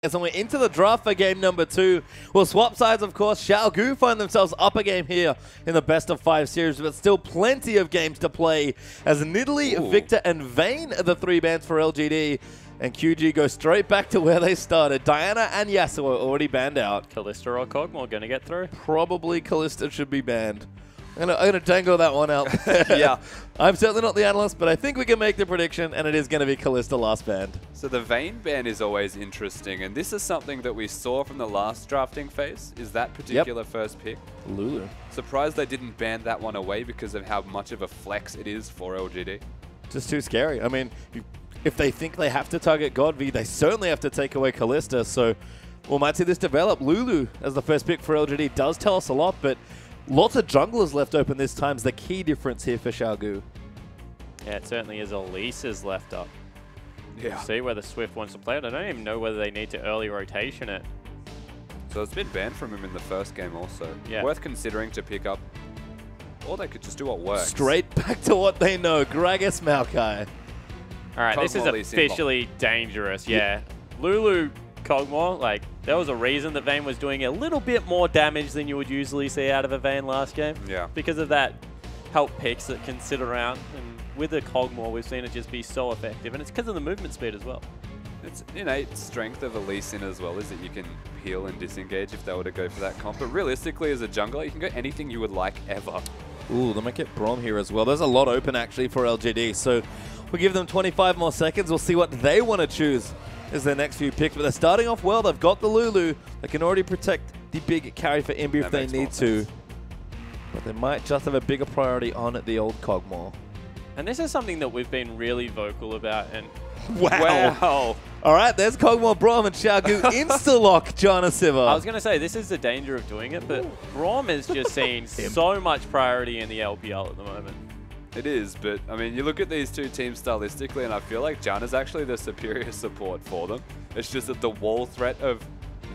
And we're into the draft for game number 2. Well, swap sides, of course. Qiao Gu find themselves up a game here in the best of 5 series, but still plenty of games to play as Nidalee, Victor, and Vayne are the 3 bans for LGD. And QG go straight back to where they started. Diana and Yasuo already banned out. Kalista or Kog'Maw going to get through? Probably Kalista should be banned. I'm gonna dangle that one out. Yeah. I'm certainly not the analyst, but I think we can make the prediction, and it is going to be Kalista last banned. So the Vayne ban is always interesting, and this is something that we saw from the last drafting phase, is that particular first pick. Lulu. Surprised they didn't ban that one away because of how much of a flex it is for LGD. Just too scary. I mean, if they think they have to target GODV, they certainly have to take away Kalista, so we might see this develop. Lulu as the first pick for LGD does tell us a lot, but lots of junglers left open this time is the key difference here for Qiao Gu. Yeah, it certainly is. Elise is left up. Yeah. We'll see whether Swift wants to play it. I don't even know whether they need to early rotation it. So it's been banned from him in the first game also. Yeah. Worth considering to pick up. Or they could just do what works. Straight back to what they know. Gragas, Maokai. All right, this is Kog'Maw officially dangerous. Yeah. Lulu, Kog'Maw, like, there was a reason that Vayne was doing a little bit more damage than you would usually see out of a Vayne last game. Yeah. Because of that help picks that can sit around. And with the Kog'Maw, we've seen it just be so effective. And it's because of the movement speed as well. It's innate strength of Elise in as well, is that you can heal and disengage if they were to go for that comp. But realistically, as a jungler, you can go anything you would like ever. Ooh, they might get Braum here as well. There's a lot open actually for LGD, so we'll give them 25 more seconds. We'll see what they want to choose as their next few picks. But they're starting off well. They've got the Lulu. They can already protect the big carry for Imbi if they need to. But they might just have a bigger priority on the old Kog'Maw. And this is something that we've been really vocal about. And Wow. All right, there's Kog'Maw, Braum, and Qiao Gu insta-lock Janna Sivir. I was going to say, this is the danger of doing it, but Braum is just seeing so much priority in the LPL at the moment. It is, but I mean, you look at these two teams stylistically, and I feel like Janna's actually the superior support for them. It's just that the wall threat of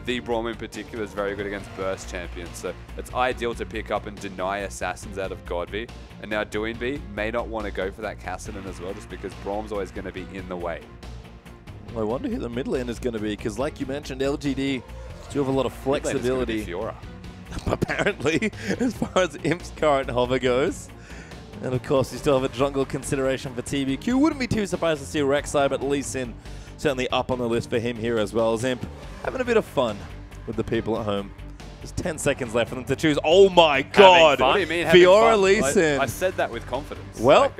the Braum in particular is very good against burst champions, so it's ideal to pick up and deny assassins out of GODV. And now Doinb may not want to go for that Cassidy as well, just because Braum's always going to be in the way. I wonder who the mid lane is going to be, because like you mentioned, LGD do have a lot of flexibility. Fiora. Apparently, as far as Imp's current hover goes. And of course, you still have a jungle consideration for TBQ. Wouldn't be too surprised to see Rek'Sai, but Lee Sin certainly up on the list for him here as well. As Imp having a bit of fun with the people at home. There's 10 seconds left for them to choose. Oh my god! What do you mean Fiora Lee Sin. I said that with confidence. Well,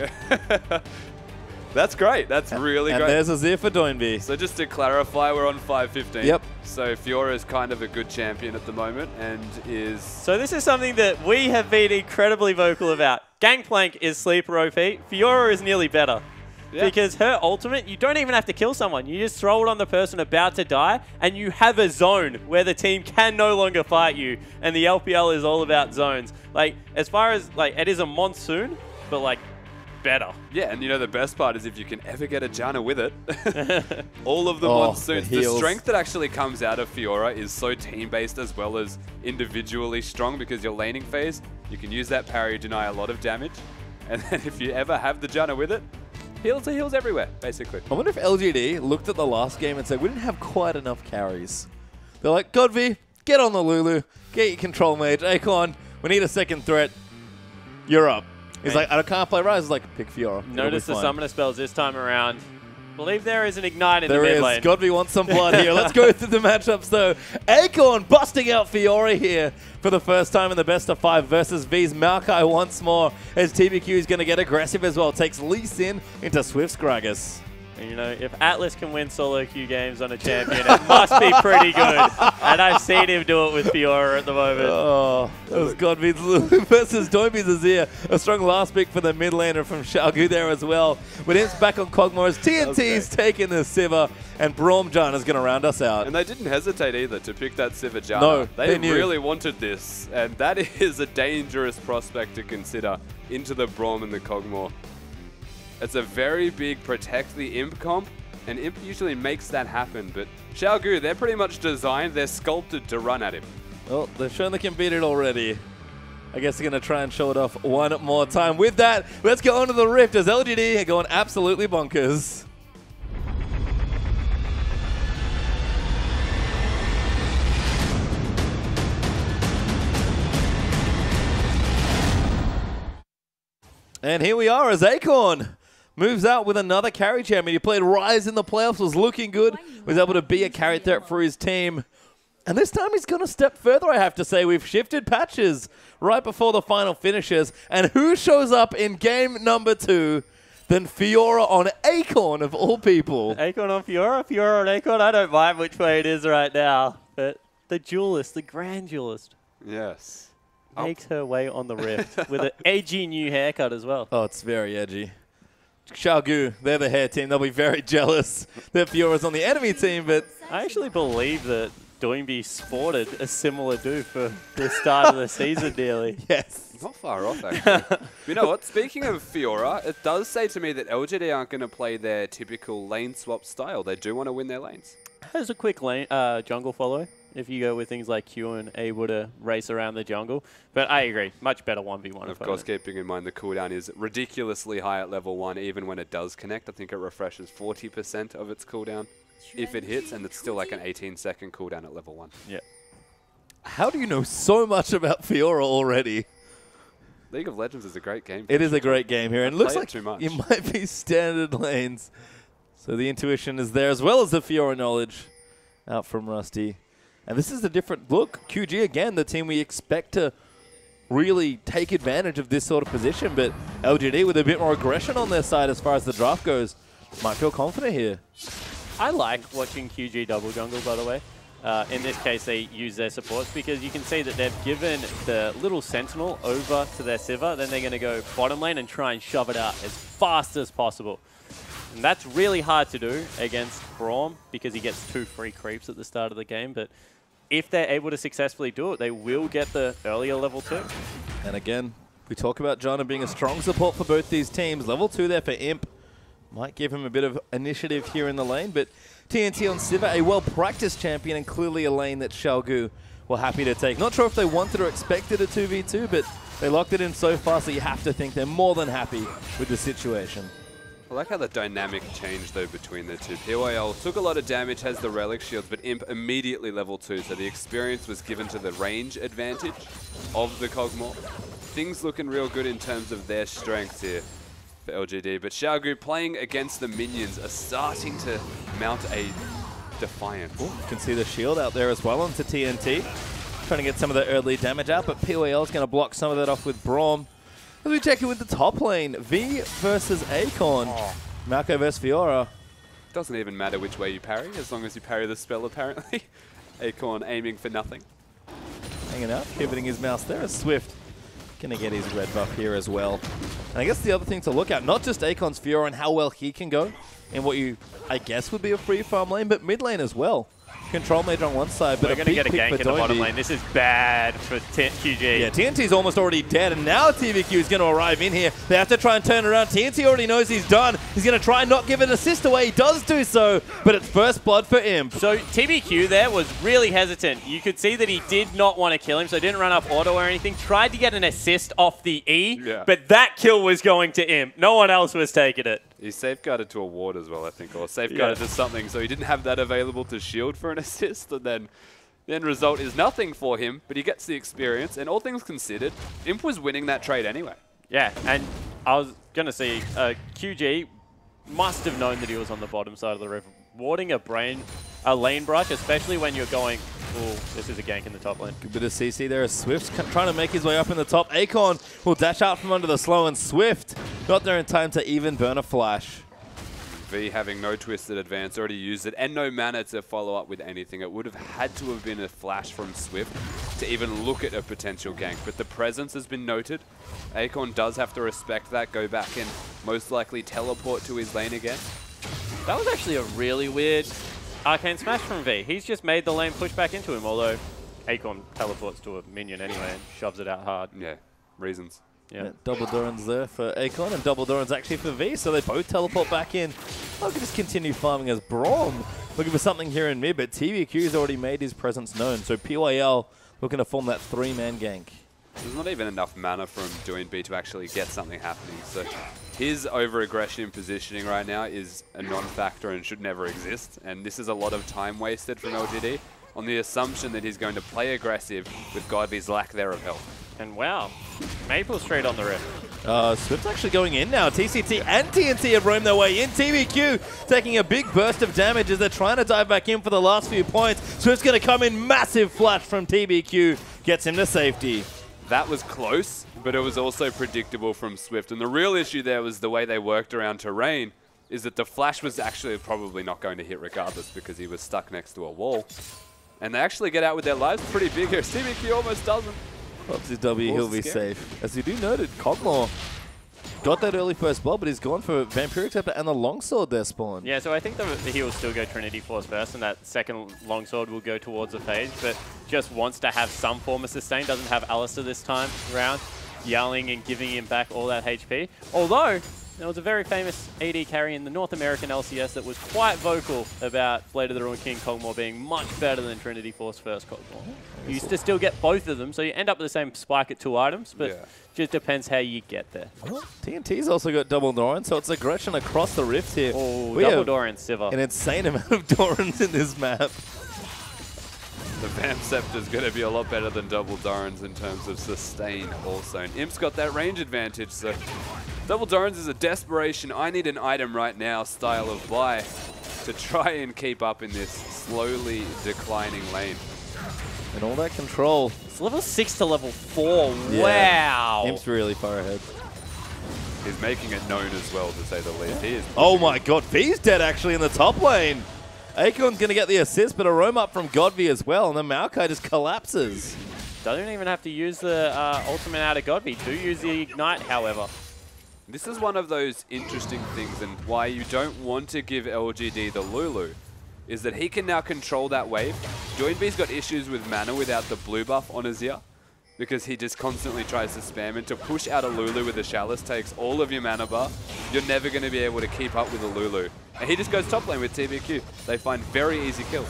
that's great. That's really great. And there's Azir for Doinb. So just to clarify, we're on 5:15. Yep. So Fiora is kind of a good champion at the moment and is... So this is something that we have been incredibly vocal about. Gangplank is sleeper OP. Fiora is nearly better. Yeah. Because her ultimate, you don't even have to kill someone. You just throw it on the person about to die, and you have a zone where the team can no longer fight you. And the LPL is all about zones. Like, as far as, like, it is a monsoon, but, like, better. Yeah, and you know the best part is if you can ever get a Janna with it, all of the monsoons, the strength that actually comes out of Fiora is so team-based as well as individually strong, because your laning phase, you can use that parry, deny a lot of damage, and then if you ever have the Janna with it, heals are heals everywhere, basically. I wonder if LGD looked at the last game and said, we didn't have quite enough carries. They're like, GODV, get on the Lulu, get your control mage, Acorn, we need a second threat, you're up. He's like, I can't play Rise. He's like, pick Fiora. Notice the summoner spells this time around. I believe there is an ignite in the mid lane. There is. GODV wants some blood here. Let's go through the matchups though. Acorn busting out Fiora here for the first time in the best of 5 versus V's Maokai once more, as TBQ is going to get aggressive as well. Takes Lee Sin into Swift's Gragas. And you know, if Atlas can win solo queue games on a champion, it must be pretty good. And I've seen him do it with Fiora at the moment. Oh, that was GODV's Lulu versus Doinb's Azir. A strong last pick for the mid laner from Qiao Gu there as well. But Imp's back on Kog'Maw as TNT's taking the Sivir, and Braum Janna is going to round us out. And they didn't hesitate either to pick that Sivir Janna. No, they really wanted this, and that is a dangerous prospect to consider into the Braum and the Kog'Maw. It's a very big protect the Imp comp, and Imp usually makes that happen, but Qiao Gu, they're pretty much designed, they're sculpted to run at him. Well, they've shown they can beat it already. I guess they're going to try and show it off one more time. With that, let's go on to the Rift as LGD are going absolutely bonkers. And here we are as Acorn moves out with another carry champion. He played Rise in the playoffs, was looking good, was able to be a carry threat for his team. And this time he's going to step further, I have to say. We've shifted patches right before the final finishes. And who shows up in game number 2 than Fiora on Acorn, of all people? Acorn on Fiora? Fiora on Acorn? I don't mind which way it is right now. But the duelist, the grand duelist, Yes. makes her way on the Rift with an edgy new haircut as well. Oh, it's very edgy. Qiao Gu, they're the hair team. They'll be very jealous that Fiora's on the enemy team, but I actually believe that Doinb sported a similar do for the start of the season nearly. yes. Not far off, actually. You know what? Speaking of Fiora, it does say to me that LGD aren't going to play their typical lane swap style. They do want to win their lanes. There's a quick lane, jungle follow if you go with things like Q and able to race around the jungle. But I agree, much better 1v1. Of course, keeping in mind the cooldown is ridiculously high at level 1, even when it does connect. I think it refreshes 40% of its cooldown if it hits, and it's still like an 18-second cooldown at level 1. Yeah. How do you know so much about Fiora already? League of Legends is a great game. It is a great game here, and it looks like too much. it might be standard lanes. So the intuition is there, as well as the Fiora knowledge out from Rusty. And this is a different look. QG, again, the team we expect to really take advantage of this sort of position, but LGD with a bit more aggression on their side as far as the draft goes might feel confident here. I like watching QG double jungle, by the way. In this case, they use their supports because you can see that they've given the little sentinel over to their Sivir. Then they're going to go bottom lane and try and shove it out as fast as possible. And that's really hard to do against Braum because he gets 2 free creeps at the start of the game. But if they're able to successfully do it, they will get the earlier level 2. And again, we talk about Janna being a strong support for both these teams. Level 2 there for Imp. Might give him a bit of initiative here in the lane, but TNT on Sivir, a well-practiced champion and clearly a lane that Qiao Gu were happy to take. Not sure if they wanted or expected a 2v2, but they locked it in so fast that you have to think they're more than happy with the situation. I like how the dynamic changed, though, between the two. PYL took a lot of damage, has the relic shields, but Imp immediately level 2, so the experience was given to the range advantage of the Kog'Maw. Things looking real good in terms of their strengths here for LGD, but Qiao Gu playing against the minions are starting to mount a defiance. Ooh, you can see the shield out there as well onto TNT. Trying to get some of the early damage out, but PYL is going to block some of that off with Braum. As we check in with the top lane, V versus Acorn. Maokai versus Fiora. Doesn't even matter which way you parry, as long as you parry the spell, apparently. Acorn aiming for nothing. Hanging out, pivoting his mouse there as Swift. Going to get his red buff here as well. And I guess the other thing to look at, not just Acorn's Fiora and how well he can go in what you, I guess, would be a free farm lane, but mid lane as well. Control mage on one side, but we're going to get a gank in the bottom lane. This is bad for QG. Yeah, TNT's almost already dead, and now TVQ is going to arrive in here. They have to try and turn around. TNT already knows he's done. He's going to try and not give an assist away. He does do so, but it's first blood for Imp. So TBQ there was really hesitant. You could see that he did not want to kill him, so didn't run up auto or anything. Tried to get an assist off the E, but that kill was going to Imp. No one else was taking it. He safeguarded to a ward as well, I think, or safeguarded to something, so he didn't have that available to shield for an assist, and then the end result is nothing for him, but he gets the experience, and all things considered, Imp was winning that trade anyway. Yeah, and I was going to say, QG must have known that he was on the bottom side of the river. Warding a lane brush, especially when you're going, oh, this is a gank in the top lane. Good bit of CC there as Swift trying to make his way up in the top. Acorn will dash out from under the slow, and Swift not there in time to even burn a flash. V having no twisted advance, already used it, and no mana to follow up with anything. It would have had to have been a flash from Swift to even look at a potential gank, but the presence has been noted. Acorn does have to respect that, go back and most likely teleport to his lane again. That was actually a really weird arcane smash from V. He's just made the lane push back into him, although Acorn teleports to a minion anyway and shoves it out hard. Yeah, reasons. Yeah, double Durans there for Acorn and double Durans actually for V, so they both teleport back in. I could just continue farming as Braum looking for something here in mid, but TVQ has already made his presence known, so PYL looking to form that 3-man gank. There's not even enough mana from Doinb to actually get something happening, so his over-aggression positioning right now is a non-factor and should never exist, and this is a lot of time wasted from LGD on the assumption that he's going to play aggressive with GODV's lack there of health. And wow, Maple straight on the rift. Swift's actually going in now. TCT and TNT have roamed their way in. TBQ taking a big burst of damage as they're trying to dive back in for the last few points. Swift's going to come in. Massive flash from TBQ. Gets him to safety. That was close, but it was also predictable from Swift. And the real issue there was the way they worked around terrain, is that the flash was actually probably not going to hit regardless because he was stuck next to a wall. And they actually get out with their lives pretty big here. TBQ almost doesn't. Pops his W, he'll be safe. As you do noted, Kog'Maw got that early first blood, but he's gone for Vampiric Scepter and the Longsword there spawn. Yeah, so I think he will still go Trinity Force first, and that second Longsword will go towards the phase, but just wants to have some form of sustain. Doesn't have Alistair this time around, yelling and giving him back all that HP. Although, there was a very famous AD carry in the North American LCS that was quite vocal about Blade of the Ruined King Kog'Maw being much better than Trinity Force first Kog'Maw. You used to still get both of them, so you end up with the same spike at 2 items, but just depends how you get there. Well, TNT's also got double Doran, so it's aggression across the rift here. Oh, double Doran Sivir. An insane amount of Dorans in this map. The Vamp Scepter's going to be a lot better than double Dorans in terms of sustain also. And Imp's got that range advantage, so double Dorans is a desperation, I need an item right now style of buy to try and keep up in this slowly declining lane. And all that control. It's level 6 to level 4. Yeah. Wow. Imp's really far ahead. He's making it known as well, to say the least. He is oh my god, V's dead actually in the top lane. Acorn's going to get the assist, but a roam up from GODV as well, and then Maokai just collapses. Doesn't even have to use the ultimate out of GODV. Do use the Ignite, however. This is one of those interesting things, and why you don't want to give LGD the Lulu, is that he can now control that wave. Doinb's got issues with mana without the blue buff on Azir, because he just constantly tries to spam, and to push out a Lulu with a Chalice takes all of your mana bar. You're never going to be able to keep up with a Lulu. And he just goes top lane with TBQ. They find very easy kills.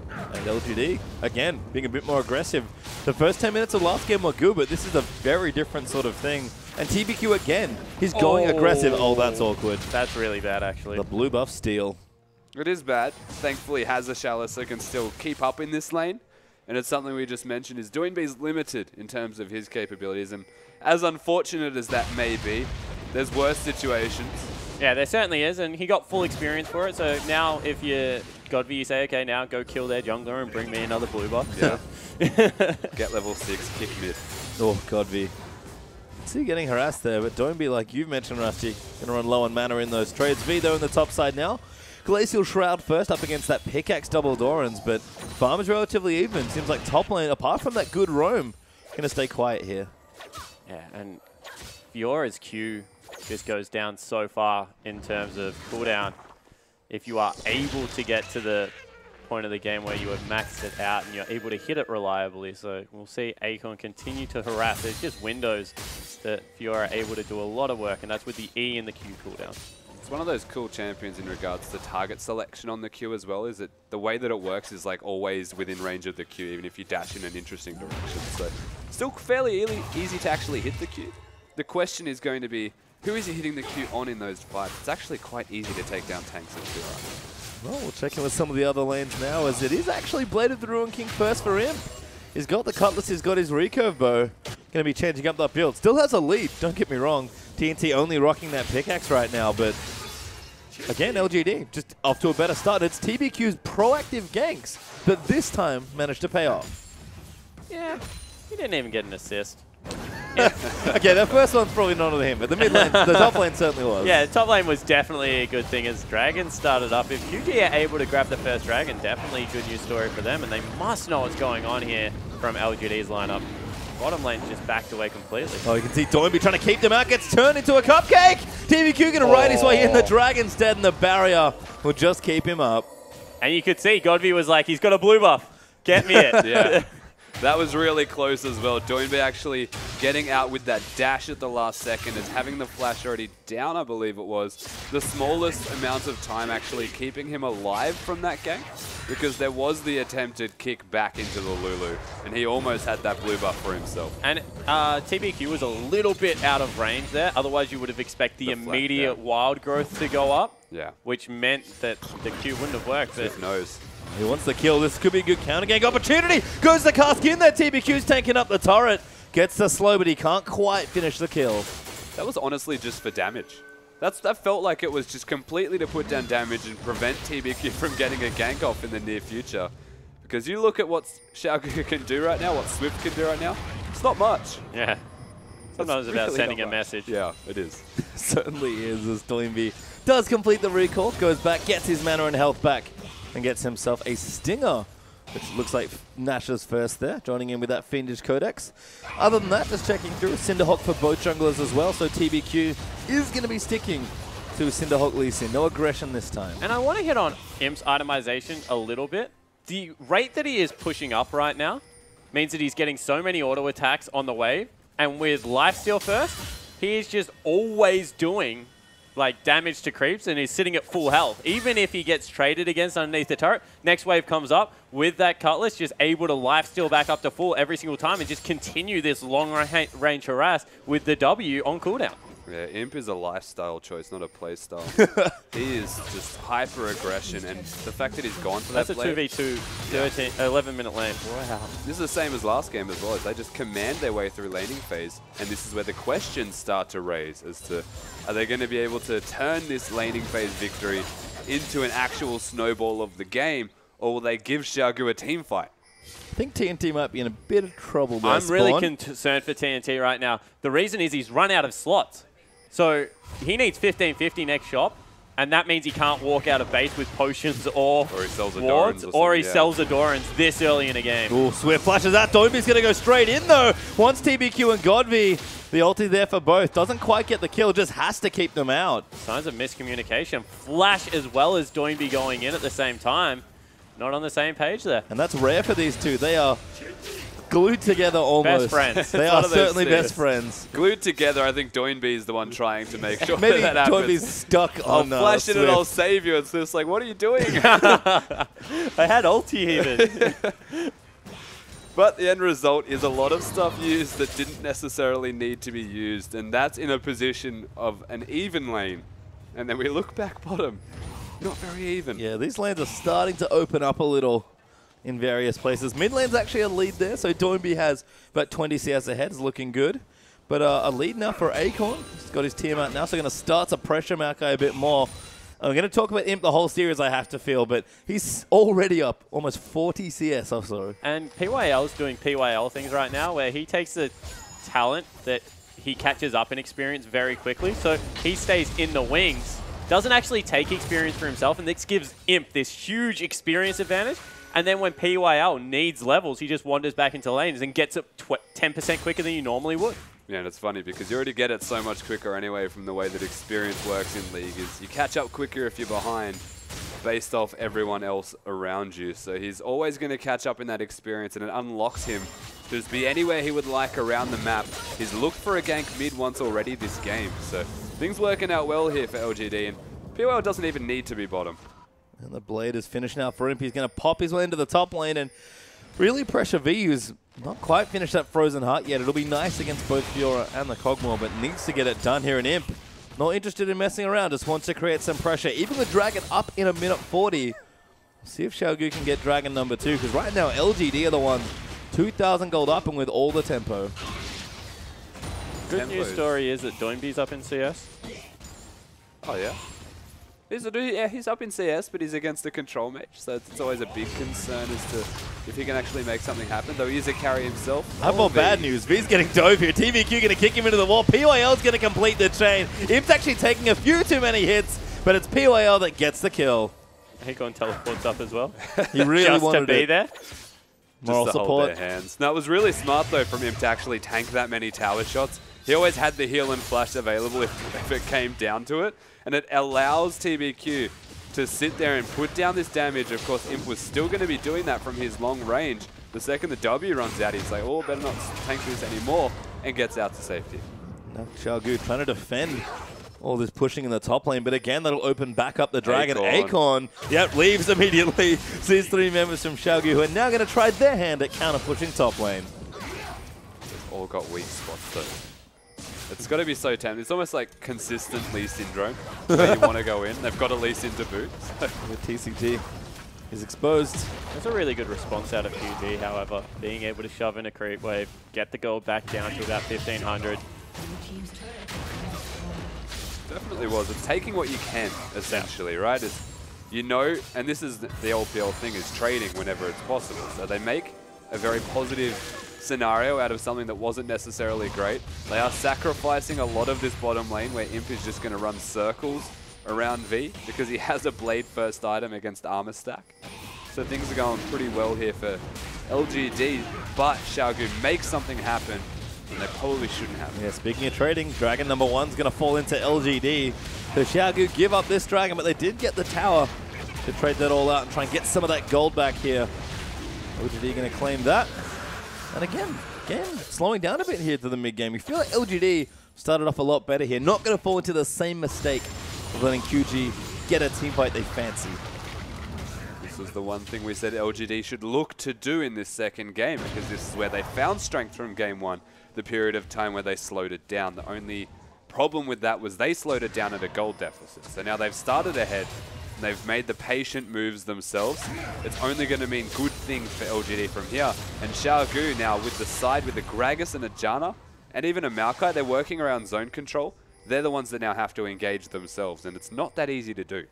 And LGD, again, being a bit more aggressive. The first 10 minutes of last game were good, but this is a very different sort of thing. And TBQ again, he's going aggressive. Oh, that's awkward. That's really bad, actually. The blue buff steal. It is bad. Thankfully, has a Chalice that can still keep up in this lane. And it's something we just mentioned, is Doinb's limited in terms of his capabilities. And as unfortunate as that may be, there's worse situations. Yeah, there certainly is, and he got full experience for it. So now if you GODV, you say, okay, now go kill their jungler and bring me another blue buff. Yeah. Get level 6, kick mid. Oh, GODV. See, getting harassed there, but Doinb, like you've mentioned, Rusty, going to run low on mana in those trades. V, though, in the top side now. Glacial Shroud first up against that pickaxe double Dorans, but farm is relatively even. Seems like top lane, apart from that good roam, going to stay quiet here. Yeah, and Fiora's Q just goes down so far in terms of cooldown. If you are able to get to the point of the game where you have maxed it out and you're able to hit it reliably. So we'll see Acorn continue to harass. There's just windows that Fiora are able to do a lot of work, and that's with the E and the Q cooldown. It's one of those cool champions in regards to target selection on the Q as well, is that the way that it works is like always within range of the Q, even if you dash in an interesting direction. So still fairly easy to actually hit the Q. The question is going to be, who is he hitting the Q on in those fights? It's actually quite easy to take down tanks and Fiora. Well, we'll check in with some of the other lanes now, as it is actually Blade of the Ruined King first for him. He's got the Cutlass, he's got his recurve bow. Going to be changing up that build. Still has a lead, don't get me wrong. TNT only rocking that pickaxe right now, but again, LGD just off to a better start. It's TBQ's proactive ganks that this time managed to pay off. Yeah, he didn't even get an assist. Okay, that first one's probably not on him, but the mid lane, the top lane certainly was. Yeah, the top lane was definitely a good thing as Dragon started up. If QG are able to grab the first Dragon, definitely good news story for them, and they must know what's going on here from LGD's lineup. Bottom lane just backed away completely. Oh, you can see Doinb trying to keep them out, gets turned into a cupcake! TBQ going to ride his way in, the Dragon's dead, and the barrier will just keep him up. And you could see GODV was like, he's got a blue buff. Get me it. Yeah. That was really close as well. Doinb actually getting out with that dash at the last second, as having the flash already down, I believe it was. The smallest amount of time actually keeping him alive from that gank, because there was the attempted kick back into the Lulu, and he almost had that blue buff for himself. And TBQ was a little bit out of range there. Otherwise, you would have expected the immediate wild growth to go up. Yeah. Which meant that the Q wouldn't have worked. Swift knows. He wants the kill. This could be a good counter gank opportunity. Goes the cask in there. TBQ's tanking up the turret. Gets the slow, but he can't quite finish the kill. That was honestly just for damage. That felt like it was just completely to put down damage and prevent TBQ from getting a gank off in the near future. Because you look at what Qiao Gu can do right now, what Swift can do right now, it's not much. Yeah. Sometimes it's about sending a message. Yeah, it is. Certainly is, as Doinb does complete the recall, goes back, gets his mana and health back, and gets himself a Stinger, which looks like Nash's first there, joining in with that Fiendish Codex. Other than that, just checking through, Cinderhawk for both junglers as well, so TBQ is going to be sticking to Cinderhawk Lee Sin. No aggression this time. And I want to hit on Imp's itemization a little bit. The rate that he is pushing up right now means that he's getting so many auto attacks on the wave, and with lifesteal first, he is just always doing like damage to creeps and he's sitting at full health. Even if he gets traded against underneath the turret, next wave comes up with that Cutlass, just able to lifesteal back up to full every single time and just continue this long range harass with the W on cooldown. Yeah, Imp is a lifestyle choice, not a play style. He is just hyper aggression, and the fact that he's gone for That's that a 2v2, 11-minute lane. Wow. This is the same as last game as well, as they just command their way through laning phase, and this is where the questions start to raise as to, are they going to be able to turn this laning phase victory into an actual snowball of the game, or will they give Qiao Gu a team fight? I think TNT might be in a bit of trouble there, I'm really concerned for TNT right now. The reason is he's run out of slots. So he needs 1550 next shop, and that means he can't walk out of base with potions or he sells wards, or he sells Adorans this early in a game. Ooh, Swift flashes that. Doinb's going to go straight in, though. Once TBQ and GODV, the ulti there for both. Doesn't quite get the kill, just has to keep them out. Signs of miscommunication. Flash as well as Doinb going in at the same time. Not on the same page there. And that's rare for these two. They are glued together almost. Best friends. They are certainly best friends. Glued together, I think Doinb is the one trying to make sure Maybe that happens. Doinb's stuck on I'll flash Swift. it and I'll save you. It's just like, what are you doing? I had ulti even. But the end result is a lot of stuff used that didn't necessarily need to be used, and that's in a position of an even lane. And then we look back bottom, not very even. Yeah, these lanes are starting to open up a little in various places. Mid lane's actually a lead there, so Doinb has about 20 CS ahead, is looking good. But a lead now for Acorn. He's got his team out now, so going to start to pressure Maokai a bit more. I'm going to talk about Imp the whole series, I have to feel, but he's already up almost 40 CS or so. And PYL's doing PYL things right now, where he takes the talent that he catches up in experience very quickly. So he stays in the wings, doesn't actually take experience for himself, and this gives Imp this huge experience advantage. And then when PYL needs levels, he just wanders back into lanes and gets it 10% quicker than you normally would. Yeah, and it's funny because you already get it so much quicker anyway from the way that experience works in League. Is you catch up quicker if you're behind based off everyone else around you. So he's always going to catch up in that experience, and it unlocks him to just be anywhere he would like around the map. He's looked for a gank mid once already this game. So things working out well here for LGD, and PYL doesn't even need to be bottom. And the blade is finished now for Imp. He's going to pop his way into the top lane and really pressure V, who's not quite finished that Frozen Heart yet. It'll be nice against both Fiora and the Kog'Maw, but needs to get it done here in Imp. Not interested in messing around, just wants to create some pressure. Even with Dragon up in a minute 40. See if Qiao Gu can get Dragon number 2, because right now LGD are the ones 2,000 gold up and with all the tempo. Good news story is that Doinb's up in CS. Oh, yeah? He's up in CS, but he's against the control match, so it's always a big concern as to if he can actually make something happen, though he is a carry himself. I have more bad news. V's getting dove here. TBQ going to kick him into the wall. PYL's going to complete the chain. Imp's actually taking a few too many hits, but it's PYL that gets the kill. Acorn teleports up as well. He really just wanted to be there. Moral just to support. hold their hands. Now, it was really smart, though, from him to actually tank that many tower shots. He always had the heal and flash available if it came down to it. And it allows TBQ to sit there and put down this damage. Of course, Imp was still going to be doing that from his long range. The second the W runs out, he's like, oh, better not tank this anymore, and gets out to safety. Now Qiao Gu trying to defend all this pushing in the top lane, but again, that'll open back up the Dragon. Acorn, yep, leaves immediately. Sees 3 members from Qiao Gu who are now going to try their hand at counter-pushing top lane. They've all got weak spots, though. It's got to be so tempting. It's almost like consistent Lee syndrome, where you want to go in. They've got a Lee Sin to boot. With TCG. He's exposed. That's a really good response out of QG, however. Being able to shove in a creep wave, get the gold back down to about 1,500. Definitely was. It's taking what you can, essentially, right? It's, you know, and this is the LPL thing, is trading whenever it's possible. So they make a very positive scenario out of something that wasn't necessarily great. They are sacrificing a lot of this bottom lane where Imp is just going to run circles around V because he has a blade first item against armor stack. So things are going pretty well here for LGD, but Qiao Gu makes something happen and they probably shouldn't have. Yeah, speaking of trading, Dragon number 1's going to fall into LGD. So Qiao Gu give up this Dragon, but they did get the tower to trade that all out and try and get some of that gold back here. LGD going to claim that. And again, slowing down a bit here to the mid game. You feel like LGD started off a lot better here. Not going to fall into the same mistake of letting QG get a team fight they fancy. This was the one thing we said LGD should look to do in this second game, because this is where they found strength from game 1, the period of time where they slowed it down. The only problem with that was they slowed it down at a gold deficit. So now they've started ahead, and they've made the patient moves themselves. It's only going to mean good things for LGD from here. And Qiao Gu now with the side with the Gragas and a Janna, and even a Maokai, they're working around zone control. They're the ones that now have to engage themselves, and it's not that easy to do.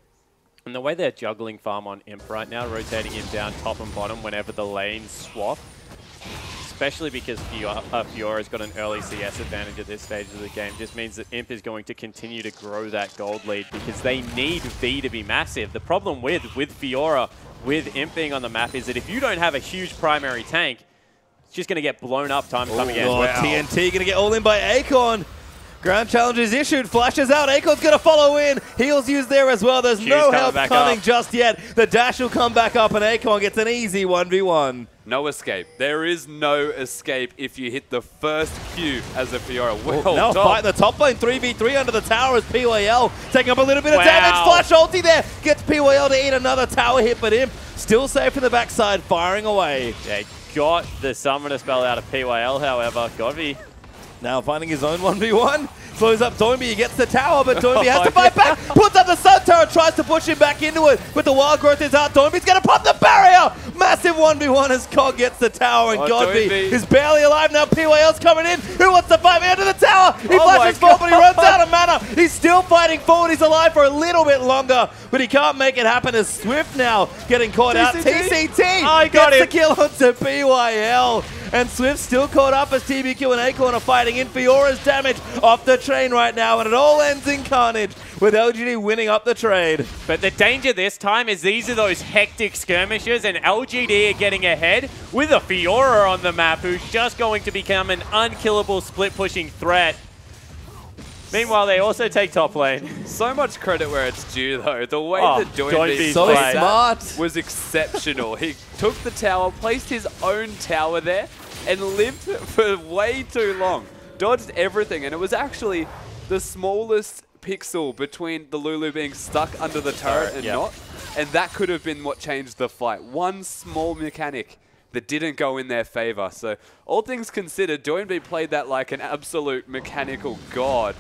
And the way they're juggling farm on Imp right now, rotating him down top and bottom whenever the lanes swap, especially because Fiora's got an early CS advantage at this stage of the game, just means that Imp is going to continue to grow that gold lead because they need V to be massive. The problem with Fiora, with Imp being on the map, is that if you don't have a huge primary tank, it's just going to get blown up time and time again. Wow. TNT going to get all in by Acorn. Ground challenge is issued, flashes out, Acorn's going to follow in, heals used there as well, there's no help coming just yet, the dash will come back up and Acorn gets an easy 1v1. No escape. There is no escape if you hit the first Q as a Fiora. Well now fighting the top lane, 3v3 under the tower as PYL taking up a little bit of damage, flash ulti there, gets PYL to eat another tower hit, but Imp still safe in the backside, firing away. Yeah, got the summoner spell out of PYL, however, GODV now finding his own 1v1. Slows up Doinb, he gets the tower, but Doinb has to fight back. Puts up the Sun Turret, tries to push him back into it. With the wild growth is out, Doinb's going to pop the barrier. Massive 1v1 as Kog gets the tower, and GODV is barely alive now. PYL's coming in. Who wants to fight me under the tower? He flashes forward, but he runs out of mana. He's still fighting forward. He's alive for a little bit longer, but he can't make it happen as Swift now getting caught out. TCT gets the kill onto PYL. And Swift still caught up as TBQ and Acorn are fighting in. Fiora's damage off the train right now, and it all ends in carnage with LGD winning up the trade. But the danger this time is these are those hectic skirmishes, and LGD are getting ahead with a Fiora on the map who's just going to become an unkillable split-pushing threat. Meanwhile, they also take top lane. So much credit where it's due, though. The way that Doinb so smart was exceptional. He took the tower, placed his own tower there, and lived for way too long. Dodged everything, and it was actually the smallest pixel between the Lulu being stuck under the turret and not. And that could have been what changed the fight. One small mechanic that didn't go in their favor. So, all things considered, Doinb played that like an absolute mechanical god.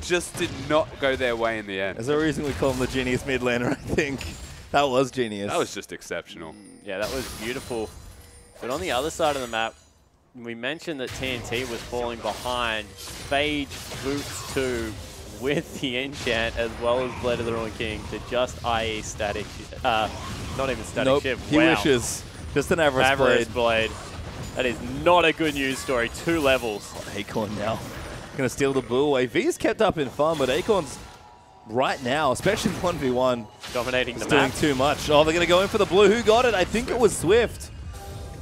Just did not go their way in the end. There's a reason we call him the genius mid laner, I think. That was genius. That was just exceptional. Yeah, that was beautiful. But on the other side of the map, we mentioned that TNT was falling behind. Phage boots 2 with the enchant as well as Blade of the Ruined King to just IE static. Not even static shift. He wishes. Just an average blade. That is not a good news story. 2 levels. Acorn now. Going to steal the blue away. V's kept up in farm, but Acorn's right now, especially 1v1, dominating the doing map. too much. Oh, they're going to go in for the blue. Who got it? I think it was Swift.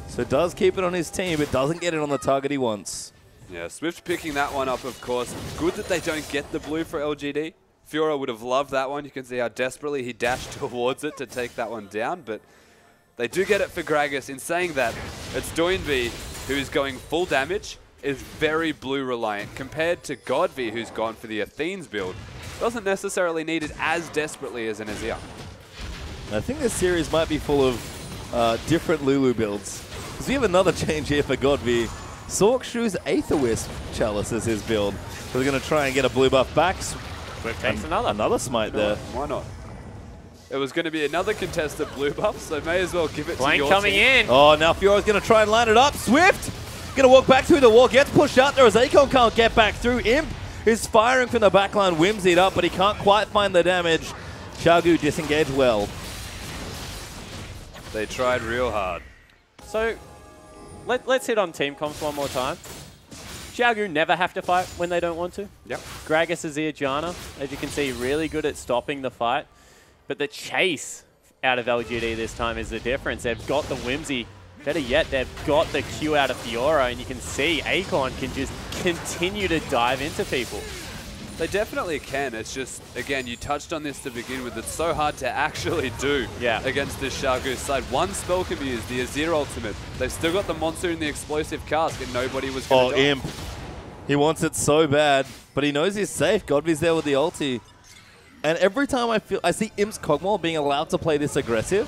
So does keep it on his team, but doesn't get it on the target he wants. Yeah, Swift picking that one up, of course. Good that they don't get the blue for LGD. Fiora would have loved that one. You can see how desperately he dashed towards it to take that one down, but they do get it for Gragas. In saying that, it's Doinb who's going full damage, is very blue reliant, compared to GODV who's gone for the Athene's build. Doesn't necessarily need it as desperately as an Azir. I think this series might be full of different Lulu builds. Because we have another change here for GODV. Sorkshu's Aether Wisp Chalice is his build. So we're going to try and get a blue buff back. Swift takes another smite there. Why not? It was going to be another contested blue buff, so may as well give it to your coming team. in. Oh, now Fiora's going to try and line it up. Swift going to walk back through the wall, gets pushed out there as Acorn can't get back through. Imp is firing from the backline, whimsied up, but he can't quite find the damage. Qiao Gu disengaged well. They tried real hard. So let's hit on team comps one more time. Qiao Gu never have to fight when they don't want to. Yep. Gragas, Azir, Janna, as you can see, really good at stopping the fight. But the chase out of LGD this time is the difference. They've got the whimsy. Better yet, they've got the Q out of Fiora, and you can see Acorn can just continue to dive into people. They definitely can. It's just, again, you touched on this to begin with. It's so hard to actually do against this Qiao Gu side. One spell can be used, the Azir ultimate. They've still got the monster and the explosive cask, and nobody was going to die. Imp. He wants it so bad, but he knows he's safe. GODV's there with the ulti. And every time I see Imp's Kog'Maw being allowed to play this aggressive,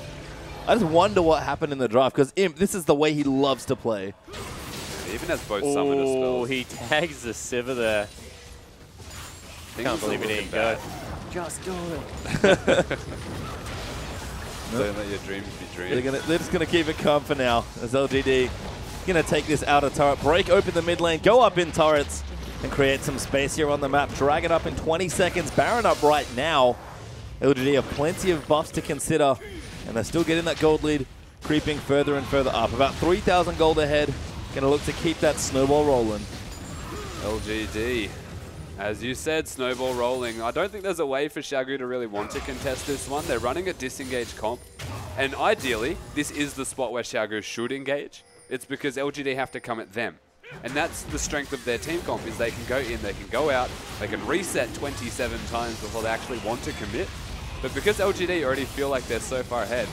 I just wonder what happened in the draft, because Imp, this is the way he loves to play. He even has both summoner spells. Oh, he tags the Sivir there. Can't believe it didn't go. Just do it. Don't let your dreams be dreams. They're just going to keep it calm for now, as LGD going to take this outer turret, break open the mid lane, go up in turrets, and create some space here on the map. Drag it up in 20 seconds. Baron up right now. LGD have plenty of buffs to consider, and they're still getting that gold lead, creeping further and further up. About 3,000 gold ahead. Going to look to keep that snowball rolling. LGD. As you said, snowball rolling. I don't think there's a way for Qiao Gu to really want to contest this one. They're running a disengaged comp. And ideally, this is the spot where Qiao Gu should engage. It's because LGD have to come at them. And that's the strength of their team comp, is they can go in, they can go out, they can reset 27 times before they actually want to commit. But because LGD already feel like they're so far ahead,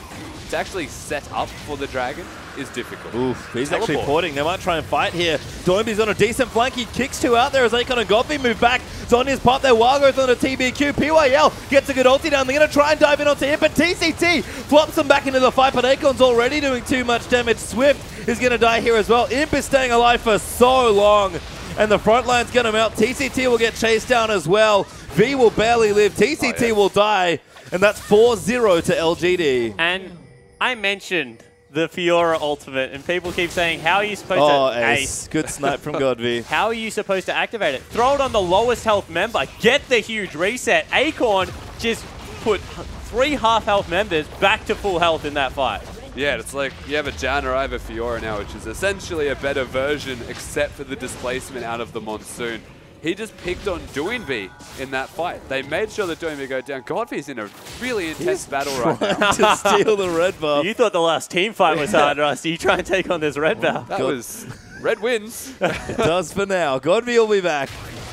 to actually set up for the dragon is difficult. Oof, he's actually porting. They might try and fight here. Doinb's on a decent flank. He kicks two out there as Acorn and GODV move back. Zonya's pop there. Wild goes on a TBQ. PYL gets a good ulti down. They're going to try and dive in onto him, but TCT flops them back into the fight, but Acorn's already doing too much damage. Swift is going to die here as well. Imp is staying alive for so long, and the front line's going to melt. TCT will get chased down as well. V will barely live. TCT will die, and that's 4-0 to LGD. And I mentioned the Fiora ultimate, and people keep saying, how are you supposed to ace? Good snipe from GODV. How are you supposed to activate it? Throw it on the lowest health member, get the huge reset. Acorn just put 3 half-health members back to full health in that fight. Yeah, it's like you have a Janna, I have a Fiora now, which is essentially a better version except for the displacement out of the Monsoon. He just picked on Doinb in that fight. They made sure that Doinb go down. GODV's in a really intense battle right now. To steal the red buff. You thought the last team fight was hard, Rusty. You try and take on this red buff. That was red wins. It does for now. GODV will be back.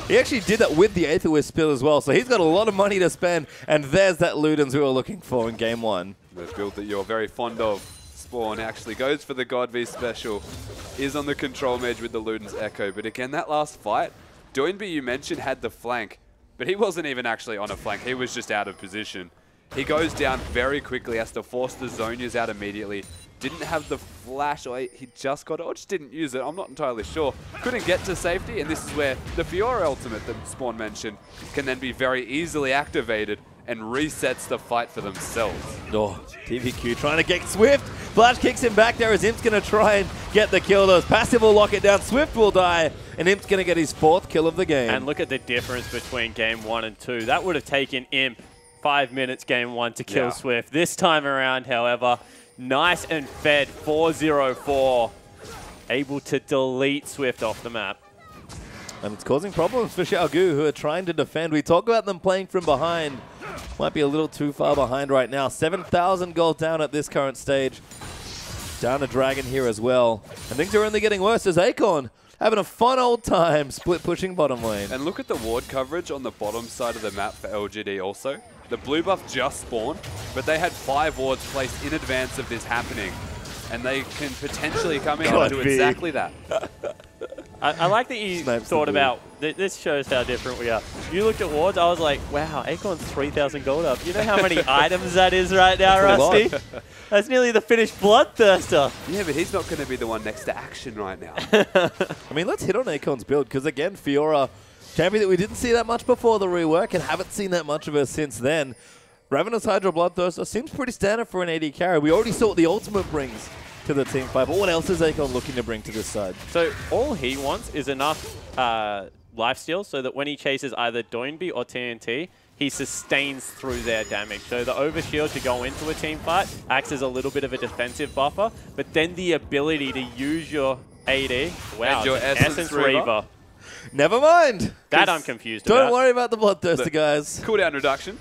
He actually did that with the Aether spill as well, so he's got a lot of money to spend, and there's that Ludens we were looking for in Game 1. The build that you're very fond of, Spawn, actually goes for the GODV special. Is on the control mage with the Ludens Echo, but again, that last fight, Doinb, you mentioned, had the flank, but he wasn't even actually on a flank. He was just out of position. He goes down very quickly, has to force the Zonias out immediately. Didn't have the flash, or he just got it, or just didn't use it. I'm not entirely sure. Couldn't get to safety, and this is where the Fiora ultimate that Spawn mentioned can then be very easily activated and resets the fight for themselves. Oh, TVQ trying to get Swift. Flash kicks him back there as Imp's going to try and get the kill. Those passive will lock it down. Swift will die, and Imp's going to get his 4th kill of the game. And look at the difference between Game 1 and 2. That would have taken Imp 5 minutes Game 1 to kill Swift. This time around, however, nice and fed 4-0-4. Able to delete Swift off the map. And it's causing problems for Qiao Gu, who are trying to defend. We talk about them playing from behind. Might be a little too far behind right now. 7,000 gold down at this current stage. Down a dragon here as well. And things are only getting worse as Acorn having a fun old time split pushing bottom lane. And look at the ward coverage on the bottom side of the map for LGD also. The blue buff just spawned, but they had 5 wards placed in advance of this happening. And they can potentially come in and do exactly that. I like that you thought about, this shows how different we are. You looked at wards, I was like, wow, Acorn's 3,000 gold up. You know how many items that is right now, Rusty? That's nearly the finished Bloodthirster. Yeah, but he's not going to be the one next to action right now. I mean, let's hit on Acorn's build, because again, Fiora, champion that we didn't see that much before the rework and haven't seen that much of her since then. Ravenous Hydra Bloodthirster seems pretty standard for an AD carry. We already saw what the ultimate brings to the team fight, but what else is Acorn looking to bring to this side? So all he wants is enough lifesteal so that when he chases either Doinb or TNT, he sustains through their damage. So the overshield to go into a team fight acts as a little bit of a defensive buffer, but then the ability to use your AD, wow, and your Essence Reaver. Never mind. That I'm confused about. Don't worry about the Bloodthirster, guys. Cooldown reduction.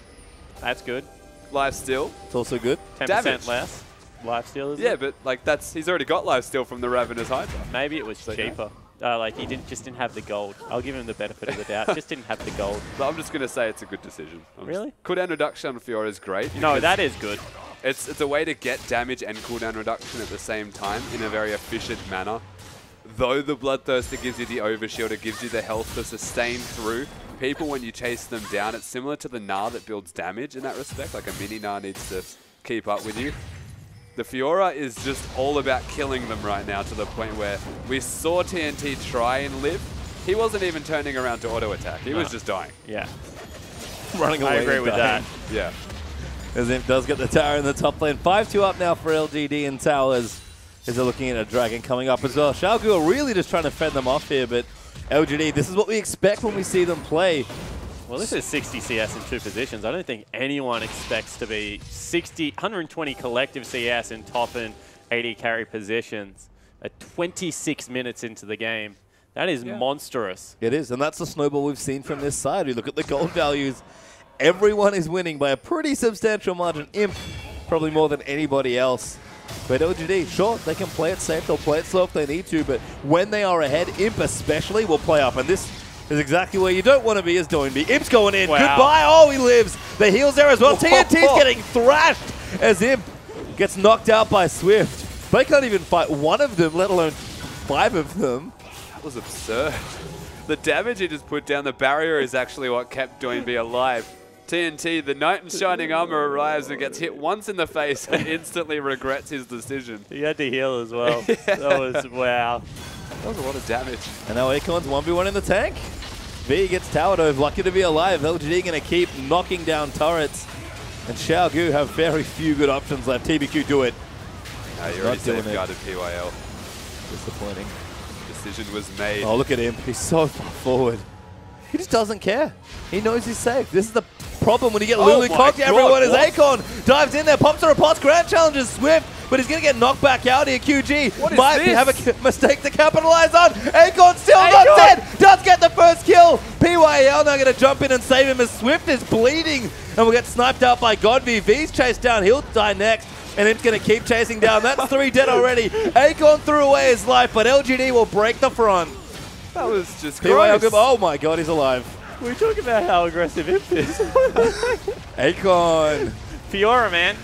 That's good. Lifesteal. It's also good. 10% Damage. less. Lifesteal is Yeah, it? but like he's already got lifesteal from the Ravenous Hydra. Maybe it was cheaper. Like he just didn't have the gold. I'll give him the benefit of the doubt. Just didn't have the gold. But I'm just going to say it's a good decision. Really? Cooldown reduction on Fiora is great. No, that is good. It's a way to get damage and cooldown reduction at the same time in a very efficient manner. Though the Bloodthirster gives you the overshield, it gives you the health to sustain through people when you chase them down. It's similar to the Gnar that builds damage in that respect. Like a mini Gnar needs to keep up with you. The Fiora is just all about killing them right now to the point where we saw TNT try and live. He wasn't even turning around to auto attack. He was just dying. Yeah. Running away. I agree with that. Yeah. As Imp does get the tower in the top lane. 5-2 up now for LGD and towers. As they're looking at a dragon coming up as well. Qiao Gu are really just trying to fend them off here, but LGD, this is what we expect when we see them play. Well, this is 60 CS in 2 positions. I don't think anyone expects to be 120 collective CS in top and AD carry positions at 26 minutes into the game. That is monstrous. It is, and that's the snowball we've seen from this side. We look at the gold values. Everyone is winning by a pretty substantial margin. Imp, probably more than anybody else. But LGD, sure, they can play it safe. They'll play it slow if they need to, but when they are ahead, Imp especially will play up. And this is exactly where you don't want to be as Doinb. Imp's going in. Wow. Goodbye. Oh, he lives. The heal's there as well. TNT's getting thrashed as Imp gets knocked out by Swift. They can't even fight one of them, let alone 5 of them. That was absurd. The damage he just put down, the barrier is actually what kept Doinb alive. TNT, the Knight in Shining Armor, arrives and gets hit once in the face and instantly regrets his decision. He had to heal as well. That was, wow. That was a lot of damage. And now Acorn's 1v1 in the tank. V gets towered over, lucky to be alive. LGD going to keep knocking down turrets. And Qiao Gu have very few good options left. TBQ do it. No, you already safeguarded PYL. Disappointing. Decision was made. Oh, look at him. He's so far forward. He just doesn't care. He knows he's safe. This is the problem when you get Lulu cocked. Everyone is Acorn. Dives in there, pops a repulse. Grand challenges Swift, but he's going to get knocked back out here. QG might have a mistake to capitalize on. Acorn still not dead. Does get the first kill. PYL now going to jump in and save him as Swift is bleeding and will get sniped out by GODV. V's chased down. He'll die next. And it's going to keep chasing down. That's 3 dead already. Acorn threw away his life, but LGD will break the front. That was just gross. Oh my god, he's alive. We're talking about how aggressive Imp is. Acorn. Fiora, man.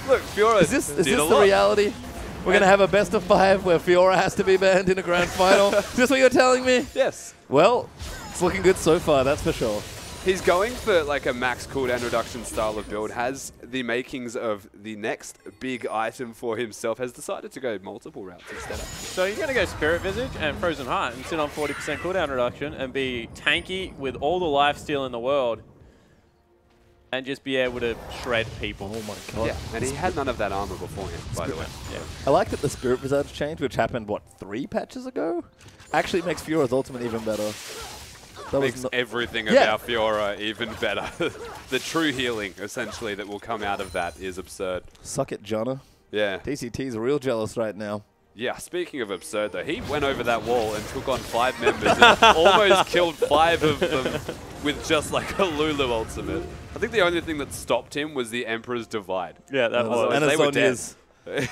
Look, Fiora Is this the reality? We're going to have a best of 5 where Fiora has to be banned in a grand final. Is this what you're telling me? Yes. Well, it's looking good so far, that's for sure. He's going for like a max cooldown reduction style of build, has the makings of the next big item for himself, has decided to go multiple routes instead of. So you're going to go Spirit Visage and Frozen Heart and sit on 40% cooldown reduction and be tanky with all the lifesteal in the world and just be able to shred people. Oh my god. Yeah, and he had none of that armor beforehand, by the way. Yeah. I like that the Spirit Visage change, which happened, what, 3 patches ago? Actually makes Fiora's ultimate even better. That makes everything about Fiora even better. The true healing, essentially, that will come out of that is absurd. Suck it, Janna. Yeah. TCT's real jealous right now. Yeah, speaking of absurd, though, he went over that wall and took on 5 members and almost killed 5 of them with just like a Lulu ultimate. I think the only thing that stopped him was the Emperor's Divide. Yeah, that was. And they were dead.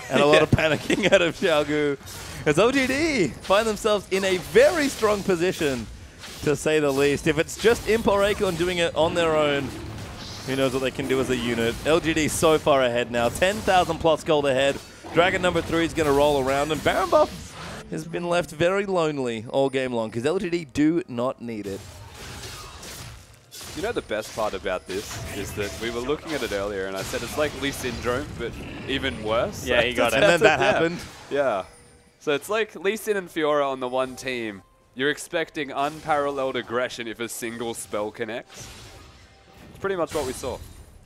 And a lot of panicking out of Qiao Gu. As LGD find themselves in a very strong position, to say the least. If it's just Imp or Acorn doing it on their own, who knows what they can do as a unit. LGD so far ahead now, 10,000 plus gold ahead. Dragon number 3 is going to roll around, and Baron Buff has been left very lonely all game long, because LGD do not need it. You know the best part about this is that we were looking at it earlier, and I said it's like Lee Syndrome, but even worse. Yeah, he got it. And then that happened. Yeah. So it's like Lee Sin and Fiora on the one team. You're expecting unparalleled aggression if a single spell connects. It's pretty much what we saw.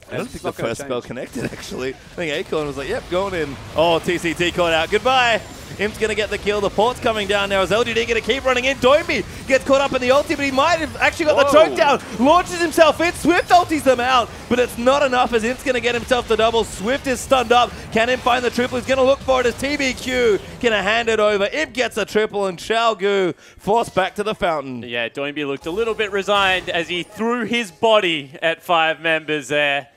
I don't think the first spell connected, actually. I think Acorn was like, yep, going in. Oh, TCT caught out. Goodbye. Imp's going to get the kill. The port's coming down now. Is LGD going to keep running in? Doinb gets caught up in the ulti, but he might have actually got the choke down. Launches himself in. Swift ultis them out, but it's not enough as Imp's going to get himself the double. Swift is stunned up. Can Imp find the triple? He's going to look for it as TBQ going to hand it over. Imp gets a triple, and Qiao Gu forced back to the fountain. Yeah, Doinb looked a little bit resigned as he threw his body at 5 members there.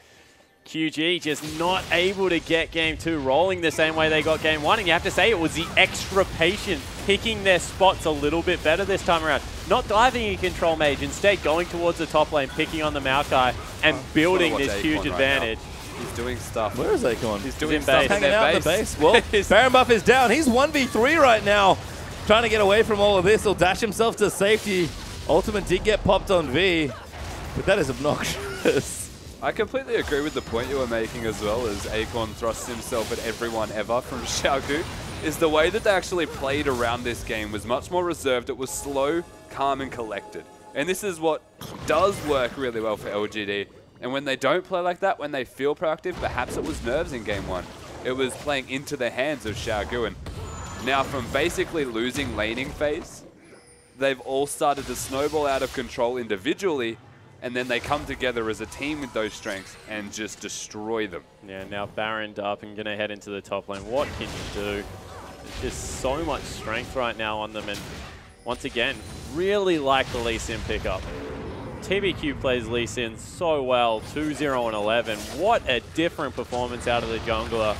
QG just not able to get game 2 rolling the same way they got game 1. And you have to say it was the extra patience, picking their spots a little bit better this time around. Not diving in control mage, instead going towards the top lane, picking on the Maokai, and building this huge advantage. He's doing stuff. Where is Acorn? He's doing stuff. Hanging out in the base. Well, Baron buff is down. He's 1v3 right now. Trying to get away from all of this. He'll dash himself to safety. Ultimate did get popped on V, but that is obnoxious. I completely agree with the point you were making as well, as Acorn thrusts himself at everyone ever from Qiao Gu, is the way that they actually played around this game was much more reserved. It was slow, calm, and collected. And this is what does work really well for LGD. And when they don't play like that, when they feel proactive, perhaps it was nerves in game 1. It was playing into the hands of Qiao Gu. And now from basically losing laning phase, they've all started to snowball out of control individually, and then they come together as a team with those strengths and just destroy them. Yeah, now Baroned up and going to head into the top lane. What can you do? There's just so much strength right now on them, and once again, really like the Lee Sin pickup. TBQ plays Lee Sin so well, 2-0 and 11. What a different performance out of the jungler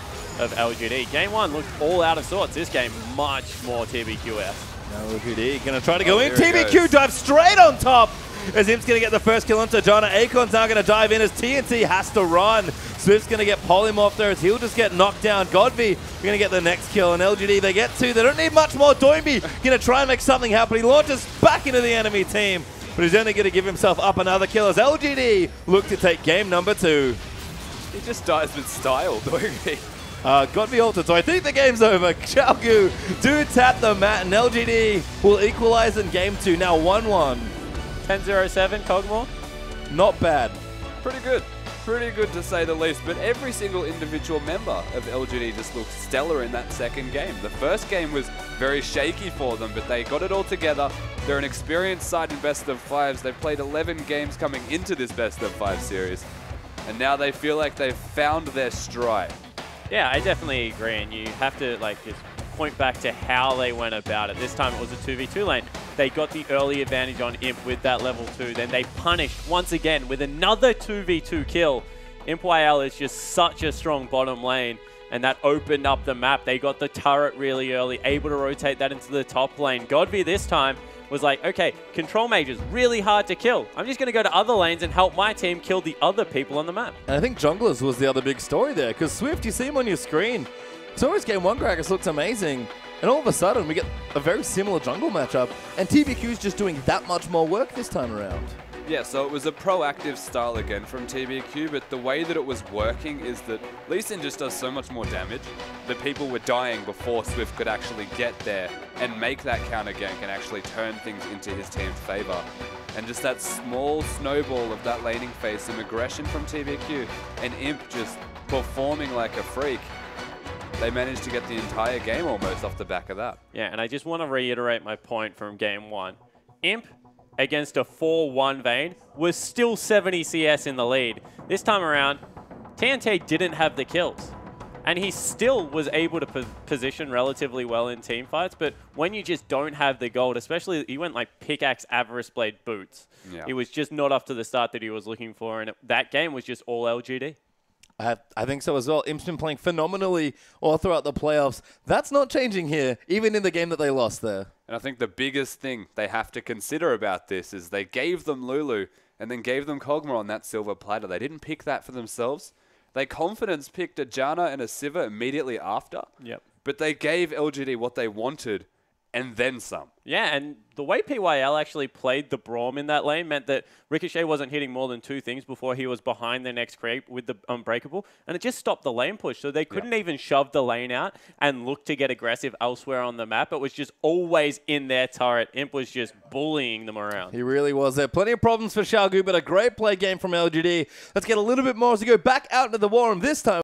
of LGD. Game 1 looked all out of sorts. This game, much more TBQ-esque. Now LGD going to try to go in. TBQ dives straight on top as Imp's going to get the first kill onto Janna. Acorn's now going to dive in as TNT has to run. Swift's going to get polymorphed there as he'll just get knocked down. GODV going to get the next kill, and LGD, they get 2. They don't need much more. Doinb going to try and make something happen. He launches back into the enemy team, but he's only going to give himself up another kill as LGD look to take game number 2. He just dies with style, Doinb. GODV altered, so I think the game's over. Qiao Gu do tap the mat, and LGD will equalize in game 2. Now 1-1. 10-0-7, Kog'Maw? Not bad. Pretty good. Pretty good to say the least, but every single individual member of LGD just looked stellar in that second game. The first game was very shaky for them, but they got it all together. They're an experienced side in best of 5s. They've played 11 games coming into this best of 5 series, and now they feel like they've found their stride. Yeah, I definitely agree, and you have to just point back to how they went about it. This time it was a 2v2 lane. They got the early advantage on Imp with that level 2. Then they punished once again with another 2v2 kill. Imp YL is just such a strong bottom lane, and that opened up the map. They got the turret really early, able to rotate that into the top lane. GODV this time was like, okay, control mage is really hard to kill. I'm just going to go to other lanes and help my team kill the other people on the map. And I think junglers was the other big story there, because Swift, you see him on your screen. So always game 1, Gragas looks amazing, and all of a sudden we get a very similar jungle matchup, and TBQ's just doing that much more work this time around. Yeah, so it was a proactive style again from TBQ, but the way that it was working is that Lee Sin just does so much more damage that people were dying before Swift could actually get there and make that counter gank and actually turn things into his team's favor. And just that small snowball of that laning phase, some aggression from TBQ, and Imp just performing like a freak. They managed to get the entire game almost off the back of that. Yeah, and I just want to reiterate my point from game 1. Imp against a 4-1 Vayne was still 70 CS in the lead. This time around, TNT didn't have the kills, and he still was able to position relatively well in team fights, but when you just don't have the gold, especially he went like pickaxe, avarice blade, boots. Yeah. He was just not up to the start that he was looking for, and that game was just all LGD. I think so as well. Imp's been playing phenomenally all throughout the playoffs. That's not changing here, even in the game that they lost there. And I think the biggest thing they have to consider about this is they gave them Lulu and then gave them Kog'Maw on that silver platter. They didn't pick that for themselves. They confidence picked a Janna and a Sivir immediately after. Yep. But they gave LGD what they wanted and then some. Yeah, and the way PYL actually played the Braum in that lane meant that Ricochet wasn't hitting more than 2 things before he was behind the next creep with the Unbreakable, and it just stopped the lane push. So they couldn't even shove the lane out and look to get aggressive elsewhere on the map. It was just always in their turret. Imp was just bullying them around. He really was there. Plenty of problems for Qiao Gu, but a great play game from LGD. Let's get a little bit more as we go back out into the war room this time.